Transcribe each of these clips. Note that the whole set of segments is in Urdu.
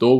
2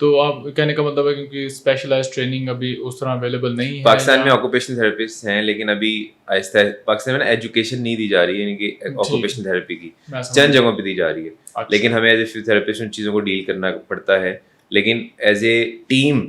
تو آپ کہنے کا مطلب ہے کیونکہ اسپیشلائز ٹریننگ ابھی اس طرح اویلیبل نہیں ہے پاکستان میں آکوپیشنل تھراپسٹ ہیں لیکن ابھی آہستہ پاکستان میں نا ایجوکیشن نہیں دی جا رہی ہے، یعنی کہ آکوپیشنل تھراپی کی چند جگہوں پہ دی جا رہی ہے، لیکن ہمیں ایز اے فزیوتھراپسٹ ان چیزوں کو ڈیل کرنا پڑتا ہے. لیکن ایز اے ٹیم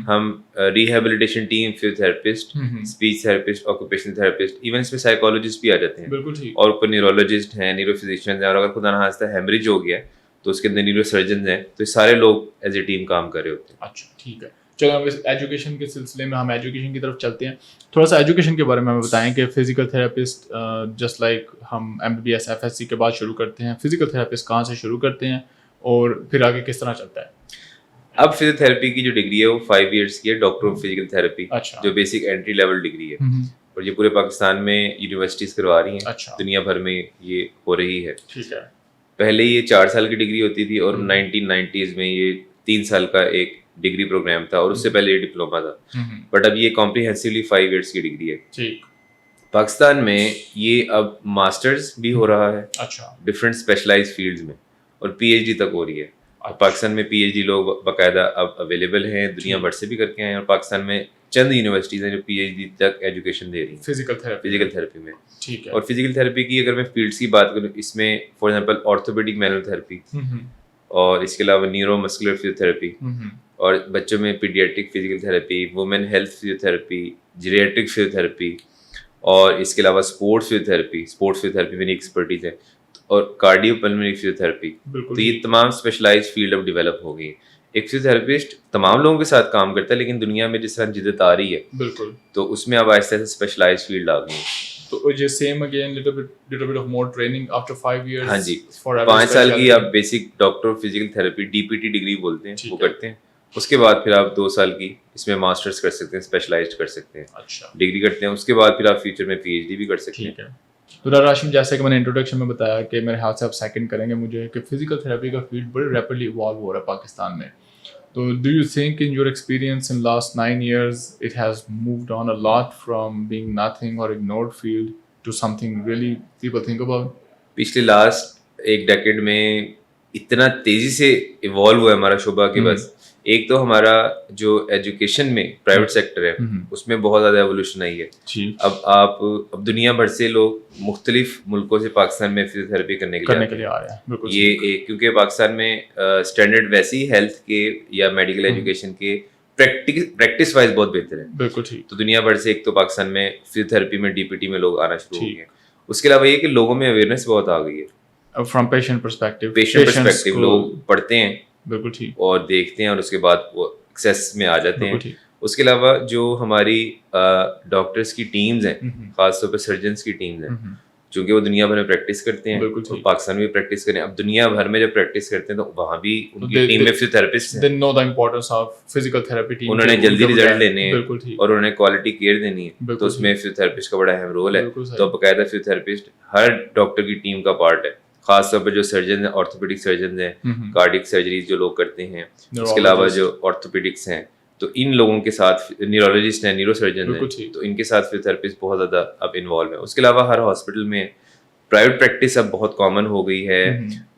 ہم rehabilitation team, physiotherapist, speech therapist, occupational therapist, even اس میں سائیکالوجسٹ بھی آ جاتے ہیں، اور اوپر نیورولوجسٹ ہیں، نیورو فزیشینز ہیں، اور اگر خدا نخواستہ ہیمریج ہو گیا تو اس کے اندر نیورو سرجنز ہیں. تو یہ سارے لوگ ایز اے ٹیم کام کر رہے ہوتے ہیں. اچھا ٹھیک ہے، چلو ہم ایجوکیشن کے سلسلے میں ہم ایجوکیشن کی طرف چلتے ہیں. تھوڑا سا ایجوکیشن کے بارے میں ہمیں بتائیں کہ فزیکل تھراپسٹ جسٹ لائک ہم MBBS FSC کے بعد شروع کرتے ہیں، فزیکل تھراپسٹ کہاں سے شروع کرتے ہیں اور پھر آگے کس طرح چلتا ہے؟ اب فزیوتھراپی کی جو ڈگری ہے وہ 5 ایئرس کی ہے، ڈاکٹر آف فزیکل تھراپی، جو بیسک انٹری لیول ڈگری ہے، اور یہ پورے پاکستان میں یونیورسٹیز کروا رہی ہیں، دنیا بھر میں یہ ہو رہی ہے. ٹھیک ہے. پہلے یہ 4 سال کی ڈگری ہوتی تھی اور 1990s میں یہ 3 سال کا ایک ڈگری پروگرام تھا، اور اس سے پہلے یہ ڈپلوما تھا، بٹ اب یہ کمپریہنسولی 5 ایئرس کی ڈگری ہے. پاکستان میں یہ اب ماسٹرز بھی ہو رہا ہے ڈفرینٹ اسپیشلائز فیلڈز میں، اور PhD تک ہو رہی ہے. پاکستان میں PhD لوگ باقاعدہ اب اویلیبل ہیں، دنیا بھر سے بھی کر کے آئے ہیں، اور پاکستان میں چند یونیورسٹیز ہیں جو PhD تک ایجوکیشن دے رہی ہیں فزیکل تھراپی میں. اور فزیکل تھراپی کی اگر میں فیلڈس کی بات کروں، اس میں for example orthopaedic Manuel therapy, اور اس کے علاوہ نیورو مسکولر فزیوتھراپی، اور بچوں میں paediatric physical therapy, women health physiotherapy, geriatric physiotherapy, اور اس کے علاوہ اسپورٹس فزیوتھراپی میں ایکسپرٹیز ہے، اور کارڈیو پلمنری فزیوتھراپی. تو یہ تمام اسپیشلائز فیلڈ اب ڈیولپ ہو گئی ہیں. ایک فزیوتھراپسٹ تمام لوگوں کے ساتھ کام کرتا ہے، لیکن دنیا میں جس طرح جدت آ رہی ہے بالکل، تو اس میں اب آہستہ آہستہ اسپیشلائز فیلڈ آ گئی ہیں. تو یہ same again little bit of more training after 5 years. ہاں جی، 5 سال کی آپ basic doctor of physical therapy DPT degree بولتے ہیں وہ کرتے ہیں. اس کے بعد پھر آپ 2 سال کی اس میں ماسٹرز کر سکتے ہیں، اسپیشلائزڈ کر سکتے ہیں، ڈگری کرتے ہیں. اس کے بعد پھر آپ فیوچر میں PhD بھی کر سکتے ہیں. تو ڈاکٹر ہاشم، جیسے کہ میں نے انٹروڈکشن میں بتایا کہ میرے ہاتھ سے آپ سیکنڈ کریں گے مجھے، کہ فزیکل تھراپی کا فیلڈ بڑی ریپڈلی ایوالو ہو رہا ہے پاکستان میں. تو do you think in your experience in last 9 years it has moved on a lot from being nothing or ignored field to something really people think about? پچھلے لاسٹ ایک ڈیکیڈ میں اتنا تیزی سے ایوالو ہوا ہے ہمارا شعبہ کہ بس ایک تو ہمارا جو ایجوکیشن میں پرائیویٹ سیکٹر ہے اس میں بہت زیادہ ایولیوشن آئی ہے. اب دنیا بھر سے لوگ مختلف ملکوں سے پاکستان میں فزیوتھراپی کرنے کے لیے آ رہے ہیں. یہ ایک کیونکہ پاکستان میں اسٹینڈرڈ ویسے ہی ہیلتھ کے یا میڈیکل ایجوکیشن کے پریکٹس وائز بہت بہتر ہے. بالکل ٹھیک. تو دنیا بھر سے ایک تو پاکستان میں فزیوتھراپی میں DPT میں لوگ آنا شروع ہو گئے. اس کے علاوہ یہ کہ لوگوں میں اویئرنیس بہت آ گئی ہے فرام پیشنٹ پرسپیکٹیو. لوگ پڑھتے ہیں بالکل ٹھیک اور دیکھتے ہیں، اور اس کے بعد وہ ایکسیس میں آ جاتے ہیں. اس کے علاوہ جو ہماری ڈاکٹرس کی ٹیمز ہیں، خاص طور پہ سرجنس کی ٹیمز ہیں، چونکہ وہ دنیا بھر میں پریکٹس کرتے ہیں، پاکستان میں بھی پریکٹس کریں. اب دنیا بھر میں جب پریکٹس کرتے ہیں تو وہاں بھی ان کی ٹیم میں فزیوتھراپسٹ ہیں، انہوں نے جلدی ریزلٹ لینے ہیں اور انہوں نے کوالٹی کیئر دینی ہے، تو اس میں فزیوتھراپسٹ کا بڑا اہم رول ہے. تو باقاعدہ فزیوتھراپسٹ ہر ڈاکٹر کی ٹیم کا پارٹ ہے، خاص طور پہ جو سرجن ہیں، آرتھوپیڈک سرجنز ہیں، کارڈک سرجریز جو لوگ کرتے ہیں. اس کے علاوہ جو آرتھوپیڈکس ہیں تو ان لوگوں کے ساتھ نیورولوجسٹ ہیں، نیورو سرجن ہیں، تو ان کے ساتھ فزیوتھراپسٹ بہت زیادہ اب انوالو ہیں. اس کے علاوہ ہر ہاسپٹل میں پرائیویٹ پریکٹس اب بہت کامن ہو گئی ہے،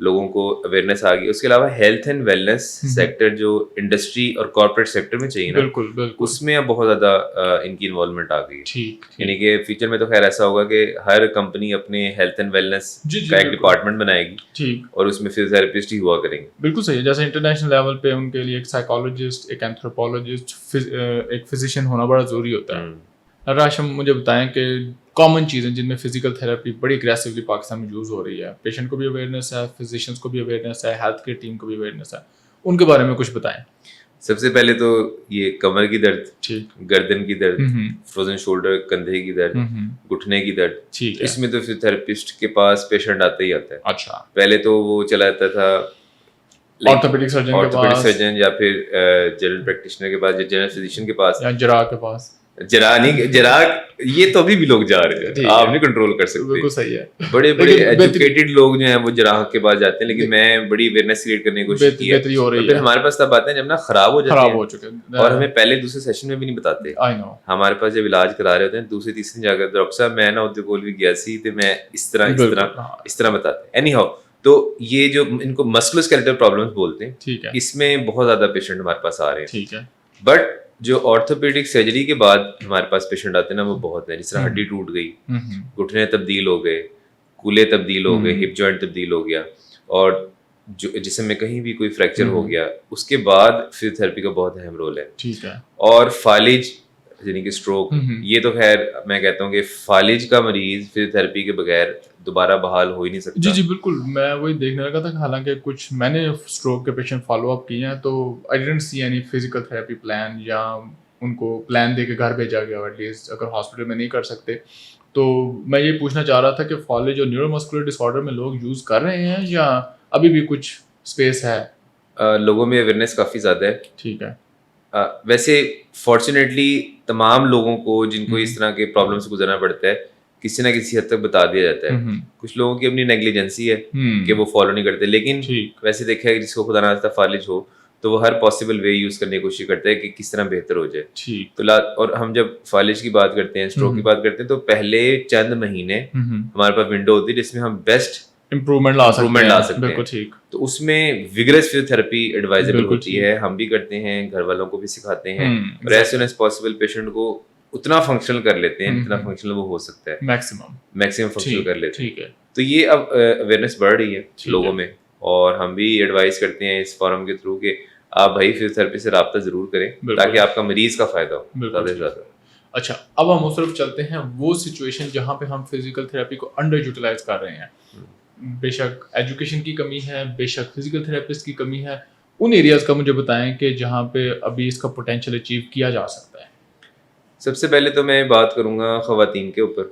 لوگوں کو اویئرنیس آ گئی. اس کے علاوہ ہیلتھ اینڈ ویلنس سیکٹر جو انڈسٹری اور کارپوریٹ سیکٹر میں چاہیے نا، اس میں اب بہت زیادہ ان کی انوالومنٹ آ گئی ہے. یعنی کہ فیوچر میں تو خیر ایسا ہوگا کہ ہر کمپنی اپنے ہیلتھ اینڈ ویلنس کا ایک ڈپارٹمنٹ بنائے گی اور اس میں فزیوتھراپسٹ ہی ہوا کریں گے. بالکل صحیح. جیسے انٹرنیشنل لیول پہ ان کے لیے ایک سائیکالوجسٹ، ایک اینتھروپولوجسٹ، ایک فزیشین ہونا بڑا ضروری ہوتا ہے. ڈاکٹر ہاشم، مجھے بتائیں کہ کامن چیزیں جن میں فزیکل تھراپی بڑی اگریسولی پاکستان میں یوز ہو رہی ہے، پیشنٹ کو بھی اویئرنیس ہے، فزیشینس کو بھی اویئرنیس ہے، ہیلتھ کیئر ٹیم کو بھی اویئرنیس ہے، ان کے بارے میں کچھ بتائیں. سب سے پہلے تو یہ کمر کی درد، گردن کی درد، فروزن شولڈر، کندھے کی درد، گھٹنے کی درد، اس میں تو فزیوتھراپسٹ کے پاس پیشنٹ آتا ہی آتا ہے. اچھا، پہلے تو وہ چلا جاتا تھا آرتھوپیڈک سرجن یا پھر جنرل پریکٹیشنر کے پاس، یا جنرل فزیشین کے پاس، یا جراح کے پاس. جراح یہ تو ابھی بھی لوگ جا رہے ہیں، آپ نہیں کنٹرول کر سکتے. بالکل صحیح ہے. بڑے بڑے ایجوکیٹڈ لوگ جو ہیں وہ جراح کے پاس جاتے ہیں، لیکن میں بڑی اویئرنیس کریٹ کرنے کی کوشش کی ہے. پھر ہمارے پاس تب آتے ہیں جب نا خراب ہو جاتے ہیں، اور ہمیں پہلے دوسرے سیشن میں بھی نہیں بتاتے. ہمارے پاس جب علاج کرا رہے ہوتے ہیں دوسرے تیسرے جا کر ڈاکٹر صاحب میں نا ادھر کول بھی گیا سی تو میں اس طرح بتاتے. اینی ہاؤ تو یہ جو ان کو مسکولوسکیلیٹل پرابلمس بولتے ہیں, ٹھیک ہے, اس میں بہت زیادہ پیشنٹ ہمارے پاس آ رہے ہیں. ٹھیک ہے, بٹ جو آرتھوپیڈک سرجری کے بعد ہمارے پاس پیشنٹ آتے ہیں نا, وہ بہت ہیں. جس طرح ہڈی ٹوٹ گئی, گھٹنے تبدیل ہو گئے, کولے تبدیل ہو گئے, ہپ جوائنٹ تبدیل ہو گیا, اور جو جسم میں کہیں بھی کوئی فریکچر ہو گیا, اس کے بعد فزیوتھراپی کا بہت اہم رول ہے. ٹھیک ہے, اور فالج یعنی کہ اسٹروک, یہ تو خیر میں کہتا ہوں کہ فالج کا مریض فزیوتھراپی کے بغیر دوبارہ بحال ہو ہی نہیں سکتا. جی جی بالکل, میں وہی دیکھنے لگا تھا کہ حالانکہ کچھ میں نے اسٹروک کے پیشنٹ فالو اپ کیے ہیں, تو I didn't see any physical therapy plan, یا ان کو پلان دے کے گھر بھیجا گیا ایٹ لیسٹ, اگر ہاسپٹل میں نہیں کر سکتے. تو میں یہ پوچھنا چاہ رہا تھا کہ فالج اور نیورو مسکولر ڈس آرڈر میں لوگ یوز کر رہے ہیں یا ابھی بھی کچھ اسپیس ہے؟ لوگوں میں اویئرنیس کافی زیادہ ہے. ٹھیک ہے, ویسے فارچونیٹلی تمام لوگوں کو جن کو اس طرح کے پرابلم سے گزرنا پڑتا ہے, کسی نہ کسی حد تک بتا دیا جاتا ہے. کچھ لوگوں کی اپنی نیگلیجنسی ہے کہ وہ فالو نہیں کرتے, لیکن ویسے دیکھا ہے کہ جس کو خدا نخواستہ فالج ہو تو وہ ہر پاسبل وے یوز کرنے کی کوشش کرتا ہے کہ کس طرح بہتر ہو جائے. تو اور ہم جب فالج کی بات کرتے ہیں, اسٹروک کی بات کرتے ہیں, تو پہلے چند مہینے ہمارے پاس ونڈو ہوتی ہے جس میں ہم بیسٹ امپروومنٹ لا سکتے ہیں. ٹھیک, تو اس میں ویگرس فزیوتھراپی ایڈوائزبل ہوتی ہے, ہم بھی کرتے ہیں, گھر والوں کو بھی سکھاتے ہیں, اور as soon as possible patient کو اتنا فنکشنل کر لیتے ہیں جتنا فنکشنل وہ ہو سکتا ہے, میکسیمم فنکشنل کر لیتے ہیں. تو یہ اب اویئرنیس بڑھ رہی ہے لوگوں میں, اور ہم بھی ایڈوائز کرتے ہیں اس فورم کے تھرو کہ آپ بھائی فزیوتھراپی سے رابطہ ضرور کریں تاکہ آپ کا مریض کا فائدہ ہو زیادہ سے زیادہ. اچھا, اب ہم اس طرف چلتے ہیں, وہ سچویشن جہاں پہ ہم فزیکل تھراپی کو انڈر یوٹیلائز کر رہے ہیں. بے شک ایجوکیشن کی کمی ہے, بے شک فزیکل تھراپسٹ کی کمی ہے, ان ایریاز کا مجھے بتائیں کہ جہاں پہ ابھی اس کا پوٹینشیل اچیو کیا جا سکتا ہے. سب سے پہلے تو میں بات کروں گا خواتین کے اوپر.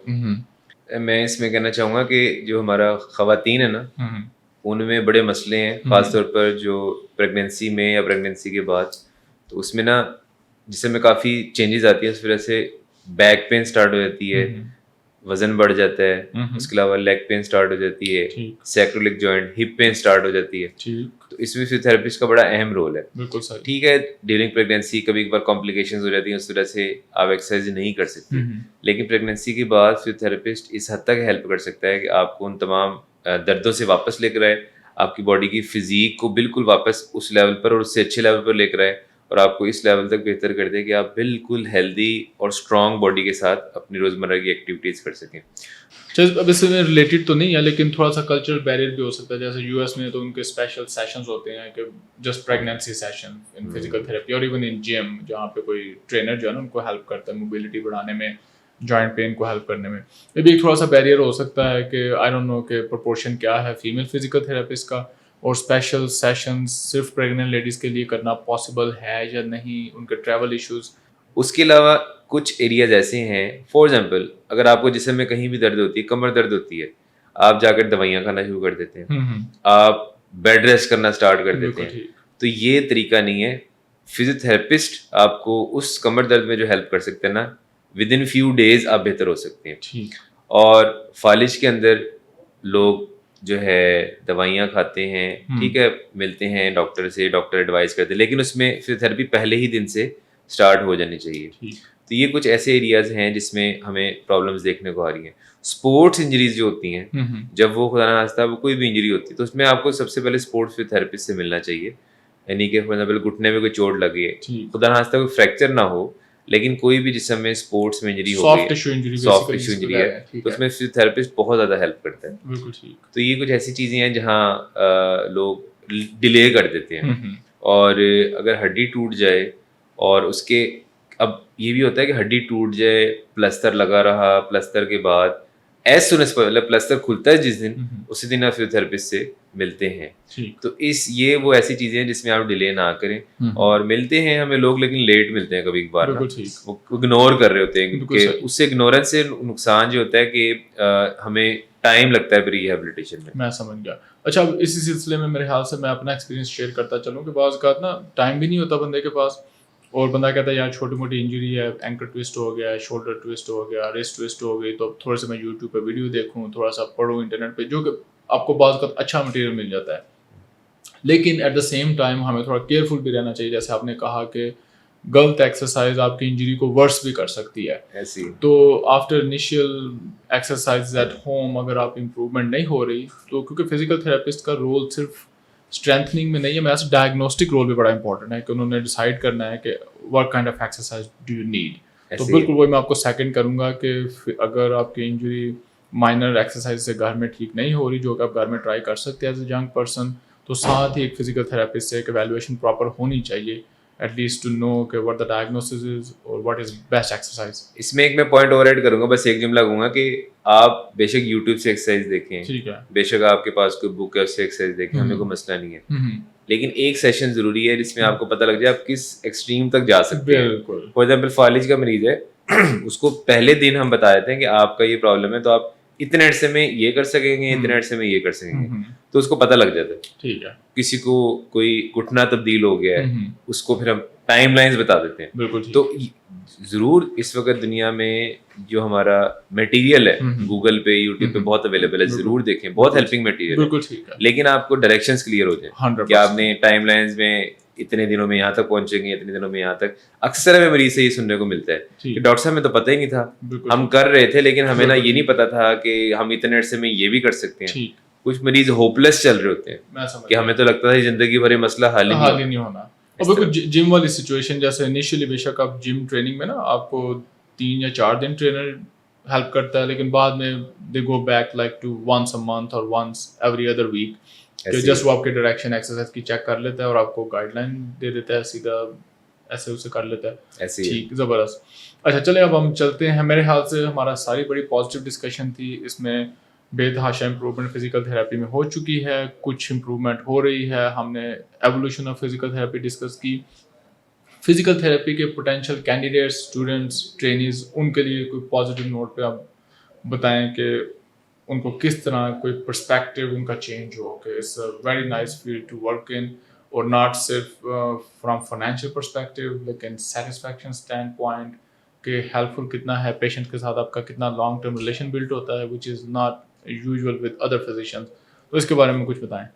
میں اس میں کہنا چاہوں گا کہ جو ہمارا خواتین ہے نا, ان میں بڑے مسئلے ہیں, خاص طور پر جو پریگنینسی میں یا پریگنینسی کے بعد. تو اس میں نا جسم میں کافی چینجز آتی ہیں, اس وجہ سے بیک پین سٹارٹ ہو جاتی ہے, وزن بڑھ جاتا ہے, اس کے علاوہ لیگ پین سٹارٹ ہو جاتی ہے, سیکرولک جوائنٹ ہپ پین سٹارٹ ہو جاتی ہے. تو اس میں فزیوتھراپسٹ کا بڑا اہم رول ہے. بالکل صحیح. ٹھیک ہے, ڈیورنگ پریگنینسی کبھی کبھار کمپلیکیشنز ہو جاتی ہیں, اس وجہ سے آپ ایکسرسائز نہیں کر سکتے, لیکن پریگنینسی کے بعد فزیوتھراپسٹ اس حد تک ہیلپ کر سکتا ہے کہ آپ کو ان تمام دردوں سے واپس لے کر آئے, آپ کی باڈی کی فزیک کو بالکل واپس اس لیول پر اور اس سے اچھے لیول پر لے کر آئے, اور آپ کو اس لیول تک بہتر کر دے کہ آپ بالکل ہیلدی اور اسٹرانگ باڈی کے ساتھ اپنی روزمرہ کی ایکٹیویٹیز کر سکیں. اب اس میں ریلیٹڈ تو نہیں ہے, لیکن تھوڑا سا کلچرل بیریئر بھی ہو سکتا ہے. جیسے یو ایس میں تو ان کے اسپیشل سیشنز ہوتے ہیں کہ جسٹ پریگنینسی سیشن ان فزیکل تھراپی, اور ایون ان جم جہاں پہ کوئی ٹرینر جو ہے نا ان کو ہیلپ کرتا ہے موبیلٹی بڑھانے میں, جوائنٹ پین کو ہیلپ کرنے میں. یہ بھی ایک تھوڑا سا بیریئر ہو سکتا ہے کہ آئی ڈونٹ نو کہ پرپورشن کیا ہے فیمیل فزیکل تھراپسٹ کا, اور اسپیشل سیشنز صرف پریگننٹ لیڈیز کے لیے کرنا پاسبل ہے یا نہیں, ان کے ٹریول ایشوز. اس کے علاوہ کچھ ایریاز ایسے ہیں, فار ایگزامپل اگر آپ کو جسم میں کہیں بھی درد ہوتی ہے, کمر درد ہوتی ہے, آپ جا کر دوائیاں کھانا شروع کر دیتے ہیں, آپ بیڈ ریسٹ کرنا اسٹارٹ کر دیتے ہیں. تو یہ طریقہ نہیں ہے. فزیوتھراپسٹ آپ کو اس کمر درد میں جو ہیلپ کر سکتے ہیں نا, ود ان فیو ڈیز آپ بہتر ہو سکتے ہیں. اور فالج کے اندر لوگ جو ہے دوائیاں کھاتے ہیں, ٹھیک ہے, ملتے ہیں ڈاکٹر سے, ڈاکٹر ایڈوائز کرتے ہیں, لیکن اس میں فزیوتھراپی پہلے ہی دن سے اسٹارٹ ہو جانی چاہیے. تو یہ کچھ ایسے ایریاز ہیں جس میں ہمیں پرابلمس دیکھنے کو آ رہی ہیں. اسپورٹس انجریز جو ہوتی ہیں, جب وہ خدا نخواستہ وہ کوئی بھی انجری ہوتی ہے, تو اس میں آپ کو سب سے پہلے اسپورٹس فزیوتھراپسٹ سے ملنا چاہیے. یعنی کہ فار ایگزامپل گھٹنے میں کوئی چوٹ لگی ہے, خدا نخواستہ کوئی فریکچر نہ ہو, لیکن کوئی بھی جسم میں اسپورٹس میں انجری ہو گئی, سافٹ ٹشو انجری ہے, تو اس میں فزیوتھراپسٹ بہت زیادہ ہیلپ کرتا ہے. تو یہ کچھ ایسی چیزیں ہیں جہاں لوگ ڈیلے کر دیتے ہیں. اور اگر ہڈی ٹوٹ جائے, اور اس کے اب یہ بھی ہوتا ہے کہ ہڈی ٹوٹ جائے, پلستر لگا رہا, پلستر کے بعد ایز سون ایز پلستر کھلتا ہے جس دن, اسی دن آپ فزیوتھراپسٹ سے ملتے ہیں. تو یہ وہ ایسی چیزیں ہیں جس میں آپ ڈیلے نہ کریں. اور ملتے ہیں ہمیں لوگ, لیکن لیٹ ملتے ہیں کبھی کبھار, وہ اگنور کر رہے ہوتے ہیں, کہ اس سے اگنورنس سے نقصان جو ہوتا ہے کہ ہمیں ٹائم لگتا ہے ریہیبلیٹیشن میں. میں سمجھ گیا. اچھا, اب اسی سلسلے میں میرے خیال سے میں اپنا ایکسپیرینس شیئر کرتا چلوں کہ بعض اوقات نا ٹائم بھی نہیں ہوتا بندے کے پاس, اور بندہ کہتا ہے یار چھوٹی موٹی انجری ہے, اینکل ٹوسٹ ہو گیا, شولڈر ٹوسٹ ہو گیا, ریسٹ ٹوسٹ ہو گئی, تو تھوڑا سا میں یوٹیوب پہ ویڈیو دیکھوں, تھوڑا سا پڑھوں انٹرنیٹ پہ, جو کہ آپ کو بعض اوقات اچھا مٹیریل مل جاتا ہے. لیکن ایٹ دا سیم ٹائم ہمیں تھوڑا کیئرفل بھی رہنا چاہیے. جیسے آپ نے کہا کہ غلط ایکسرسائز آپ کی انجری کو ورس بھی کر سکتی ہے. ایسی تو after initial exercise at home اگر آپ امپروومنٹ نہیں ہو رہی تو کیونکہ فزیکل تھراپسٹ کا رول صرف اسٹرینتھنگ میں نہیں ہے, میں ایسا ڈائگنوسٹک رول بھی بڑا امپورٹنٹ ہے کہ انہوں نے ڈیسائڈ کرنا ہے کہ what kind of exercise do you need. تو بالکل وہی میں آپ کو سیکنڈ کروں گا کہ اگر آپ کی انجری مائنر ایکسرسائز سے گھر میں ٹھیک نہیں ہو رہی جو کہ آپ گھر میں ٹرائی کر سکتے ہیں ایز اے ینگ پرسن, تو ساتھ ہی ایک فزیکل تھراپسٹ سے ایک ایویلویشن پراپر ہونی چاہیے ایٹ لیسٹ ٹو نو کہ what the diagnosis is اور what is best exercise. اس میں ایک میں پوائنٹ اوور ایڈ کروں گا, بس ایک جملہ کہوں گا کہ آپ بے شک یوٹیوب سے ایکسرسائز دیکھیں, ٹھیک ہے, بے شک آپ کے پاس کوئی بک ہے اس سے ایکسرسائز دیکھیں, ہمیں کوئی مسئلہ نہیں ہے, لیکن ایک سیشن ضروری ہے جس میں آپ کو پتہ لگ جائے آپ کس ایکسٹریم تک جا سکتے ہیں. بالکل. فار ایگزامپل فالج کا مریض ہے, اس کو پہلے دن ہم بتا دیتے ہیں کہ آپ کا یہ پرابلم ہے تو آپ اتنے عرصے میں یہ کر سکیں گے, اتنے عرصے میں یہ کر سکیں گے, تو اس کو پتہ لگ جاتا ہے. ٹھیک ہے, کسی کو کوئی گھٹنا تبدیل ہو گیا ہے, اس کو پھر ہم ٹائم لائنز بتا دیتے ہیں. بالکل. تو ضرور اس وقت دنیا میں جو ہمارا میٹیریل ہے گوگل پہ یوٹیوب پہ بہت اویلیبل ہے, ضرور دیکھیں, بہت ہیلپنگ میٹیریل بالکل ٹھیک ہے, لیکن آپ کو ڈائریکشنز کلیئر ہو جائیں کہ آپ نے ٹائم لائنز میں اتنے دنوں میں یہاں تک پہنچیں گے, اتنے دنوں میں یہاں تک. اکثر ہمیں مریض سے یہ سننے کو ملتا ہے کہ ڈاکٹر صاحب ہمیں تو پتہ ہی نہیں تھا, ہم کر رہے تھے لیکن ہمیں نا یہ نہیں پتا تھا کہ ہم اتنے عرصے میں یہ بھی کر سکتے ہیں. کچھ مریض ہوپلیس چل رہے ہوتے ہیں کہ ہمیں تو لگتا تھا زندگی بھر یہ مسئلہ حل ہی نہیں ہونا. اور بالکل جم والی سچویشن جیسے انیشلی بے شک آپ جم ٹریننگ میں نا آپ کو 3 یا 4 دن ٹرینر ہیلپ کرتا ہے, لیکن بعد میں they go back like to once a month اور ونس ایوری ادر ویک کہ جسٹ وہ آپ کے ڈائریکشن ایکسرسائز کی چیک کر لیتا ہے اور آپ کو گائیڈ لائن دے دیتا ہے, سیدھا ایسے اسے کر لیتا ہے. ٹھیک, زبردست. اچھا چلیں اب ہم چلتے ہیں. میرے خیال سے ہمارا ساری بڑی پازیٹیو ڈسکشن تھی, اس میں بے تحاشا امپروومنٹ فزیکل تھراپی میں ہو چکی ہے, کچھ امپروومنٹ ہو رہی ہے, ہم نے evolution of physical therapy discuss کی, فزیکل تھراپی کے پوٹینشیل کینڈیڈیٹس, اسٹوڈنٹس, ٹرینیز, ان کے لیے کوئی پازیٹیو نوٹ پہ آپ بتائیں کہ ان کو کس طرح کوئی پرسپیکٹیو ان کا چینج ہو کہ it's a very nice field to work in, اور ناٹ صرف فرام فائنینشیل پرسپیکٹیو لیکن سیٹسفیکشن اسٹینڈ پوائنٹ کہ ہیلپ فل کتنا ہے, پیشنٹ کے ساتھ آپ کا کتنا لانگ ٹرم ریلیشن بلڈ ہوتا ہے which is not usual with other physicians. تو اس کے بارے میں کچھ بتائیں.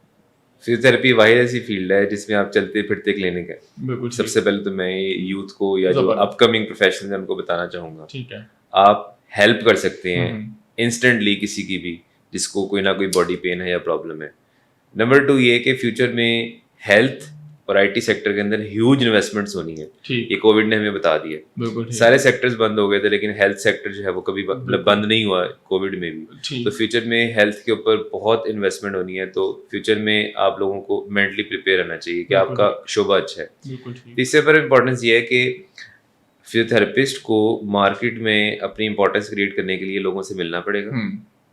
فزیوتھراپی واحد ایسی فیلڈ ہے جس میں آپ چلتے پھرتے کلینک ہے. بالکل. سب سے پہلے تو میں یوتھ کو یا جو اپ کمنگ پروفیشنل ہیں ان کو بتانا چاہوں گا, ٹھیک ہے, آپ ہیلپ کر سکتے ہیں انسٹنٹلی کسی کی بھی جس کو کوئی نہ کوئی باڈی پین ہے یا پرابلم ہے. نمبر 2 یہ کہ فیوچر میں ہیلتھ اور آئی ٹی سیکٹر کے اندر ہیوج انویسٹمنٹس ہونی ہے. یہ کووڈ نے ہمیں بتا دیا, سارے سیکٹرز بند ہو گئے تھے لیکن ہیلتھ سیکٹر جو ہے وہ کبھی بند نہیں ہوا کووڈ میں بھی. تو فیوچر میں ہیلتھ کے اوپر بہت انویسٹمنٹ ہونی ہے, تو فیوچر میں آپ لوگوں کو مینٹلی پریپیئر رہنا چاہیے کہ آپ کا شعبہ اچھا ہے. تیسرے پر امپورٹنس یہ ہے کہ فزیوتھراپسٹ کو مارکیٹ میں اپنی امپورٹنس کریٹ کرنے کے لیے لوگوں سے ملنا پڑے گا,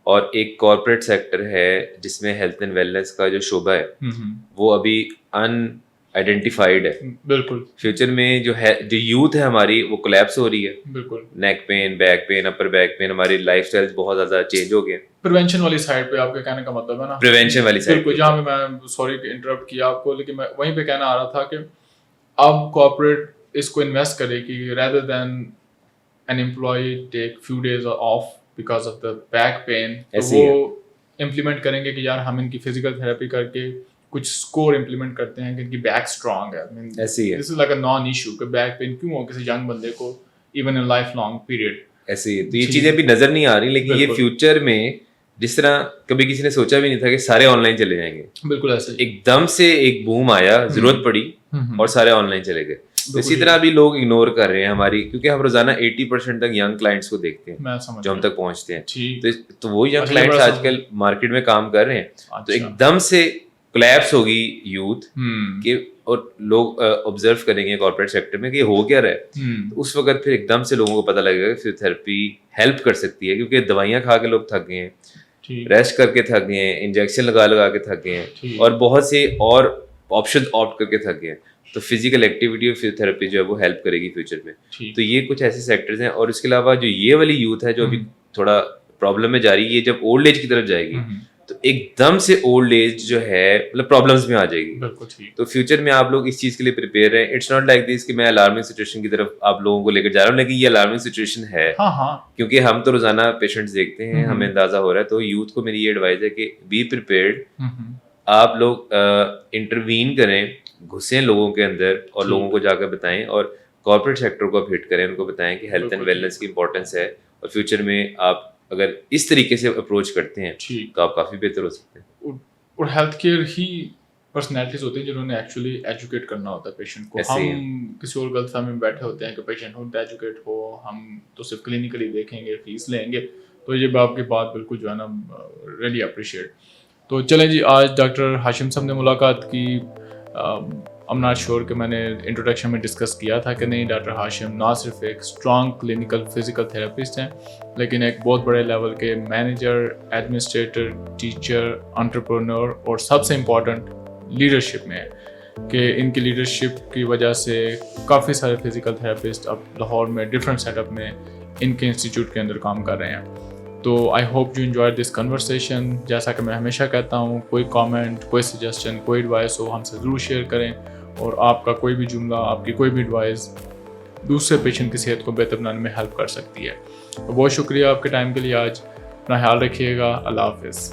اور ایک کارپوریٹ سیکٹر ہے جس میں ہیلتھ اینڈ ویلنس کا جو شعبہ ہے وہ ابھی ان آئیڈینٹیفائڈ ہے. بالکل. فیوچر میں جو یوتھ ہے ہماری وہ کولیپس ہو رہی ہے. بالکل. نیک پین, بیک پین, اپر بیک پین, ہماری لائف اسٹائل بہت زیادہ چینج ہو گئے. پریونشن والی سائڈ پہ آپ کے کہنے کا مطلب ہے نا, پریونشن والی سائڈ پہ جہاں میں سوری انٹرپٹ کیا آپ کو, لیکن میں وہیں پہ کہنا آ رہا تھا کہ اب کارپوریٹ اس کو انویسٹ کرے کہ rather than an employee take few days off because of the back pain, تو وہ امپلیمنٹ کریں گے کہ یار ہم ان کی فزیکل تھراپی کر کے کچھ اسکور امپلیمنٹ کرتے ہیں کہ ان کی بیک اسٹرانگ ہے. ایسی ہے, this is like a non issue کہ بیک پین کیوں ہو کسی ینگ بندے کو even in lifelong period. ایسی ہے. تو یہ چیزیں ابھی نظر نہیں آ رہی, لیکن یہ فیوچر میں جس طرح کبھی کسی نے سوچا بھی نہیں تھا کہ سارے آن لائن چلے جائیں گے. بالکل ایسے ایک دم سے ایک بوم آیا, ضرورت پڑی اور سارے آن لائن چلے گئے. اسی طرح بھی لوگ اگنور کر رہے ہیں ہماری, کیونکہ ہم روزانہ 80% تک ینگ کلائنٹس کو دیکھتے ہیں جو ہم تک پہنچتے ہیں. تو وہ ینگ کلائنٹس آج کل مارکیٹ میں کام کر رہے ہیں, تو ایک دم سے کولیپس ہوگی یوتھ کہ, اور لوگ آبزرو کریں گے کارپوریٹ سیکٹر میں کہ ہو کیا رہا ہے. اس وقت پھر ایک دم سے لوگوں کو پتہ لگے گا کہ فزیوتھراپی ہیلپ کر سکتی ہے, کیونکہ دوائیاں کھا کے لوگ تھک گئے ہیں, ریسٹ کر کے تھک گئے ہیں, انجیکشن لگا کے تھک گئے ہیں, اور بہت سے اور آپشن آپٹ کر کے تھک گئے ہیں. تو فزیکل ایکٹیویٹی اور فزیوتھراپی جو ہے وہ ہیلپ کرے گی فیوچر میں. تو یہ کچھ ایسے سیکٹرز ہیں. اور اس کے علاوہ جو یہ والی یوتھ ہے جو ابھی تھوڑا پرابلم میں جا رہی ہے, یہ جب اولڈ ایج کی طرف جائے گی تو ایک دم سے اولڈ ایج جو ہے مطلب پرابلمس میں آ جائے گی. تو فیوچر میں آپ لوگ اس چیز کے لیے پریپیئر ہیں. اٹس ناٹ لائک دس کہ میں الارمنگ سچویشن کی طرف آپ لوگوں کو لے کر جا رہا ہوں, لیکن یہ الارمنگ سچویشن ہے کیونکہ ہم تو روزانہ پیشنٹس دیکھتے ہیں, ہمیں اندازہ ہو رہا ہے. تو یوتھ کو میری یہ ایڈوائز ہے کہ بی پریپیئرڈ. آپ لوگ انٹروین کریں, گھسیں لوگوں کے اندر اور لوگوں کو جا کر بتائیں, اور کارپوریٹ سیکٹر کو آپ ہٹ کریں, ان کو بتائیں کہ ہیلتھ اینڈ ویلنس کی امپورٹنس ہے, اور فیوچر میں آپ اگر اس طریقے سے اپروچ کرتے ہیں تو آپ کافی بہتر ہو سکتے ہیں. اور ہیلتھ کیئر ہی پرسنالٹیز ہوتی ہیں جنہوں نے ایکچولی ایجوکیٹ کرنا ہوتا ہے پیشنٹ کو. ہم کسی اور غلط فہمی میں بیٹھے ہوتے ہیں کہ پیشنٹ خود ایجوکیٹ ہو, ہم تو صرف کلینکلی دیکھیں گے, فیس لیں گے. تو یہ آپ کی بات بالکل جو ہے نا ریلی اپریشیٹ. تو چلیں جی, آج ڈاکٹر ہاشم صاحب نے ملاقات کی. I'm not sure کہ میں نے انٹروڈکشن میں ڈسکس کیا تھا کہ نہیں, ڈاکٹر ہاشم نہ صرف ایک اسٹرانگ کلینکل فزیکل تھراپسٹ ہیں لیکن ایک بہت بڑے لیول کے مینیجر, ایڈمنسٹریٹر, ٹیچر, انٹرپرنور اور سب سے امپورٹنٹ لیڈرشپ میں ہے کہ ان کی لیڈرشپ کی وجہ سے کافی سارے فزیکل تھراپسٹ اب لاہور میں ڈفرینٹ سیٹ اپ میں ان کے انسٹیٹیوٹ کے اندر کام کر رہے ہیں. تو I hope you enjoy this conversation. جیسا کہ میں ہمیشہ کہتا ہوں, کوئی کامنٹ, کوئی سجیسشن, کوئی ایڈوائس ہو ہم سے ضرور شیئر کریں, اور آپ کا کوئی بھی جملہ, آپ کی کوئی بھی ایڈوائس دوسرے پیشنٹ کی صحت کو بہتر بنانے میں ہیلپ کر سکتی ہے. تو بہت شکریہ آپ کے ٹائم کے لیے. آج اپنا خیال رکھیے گا. اللہ حافظ.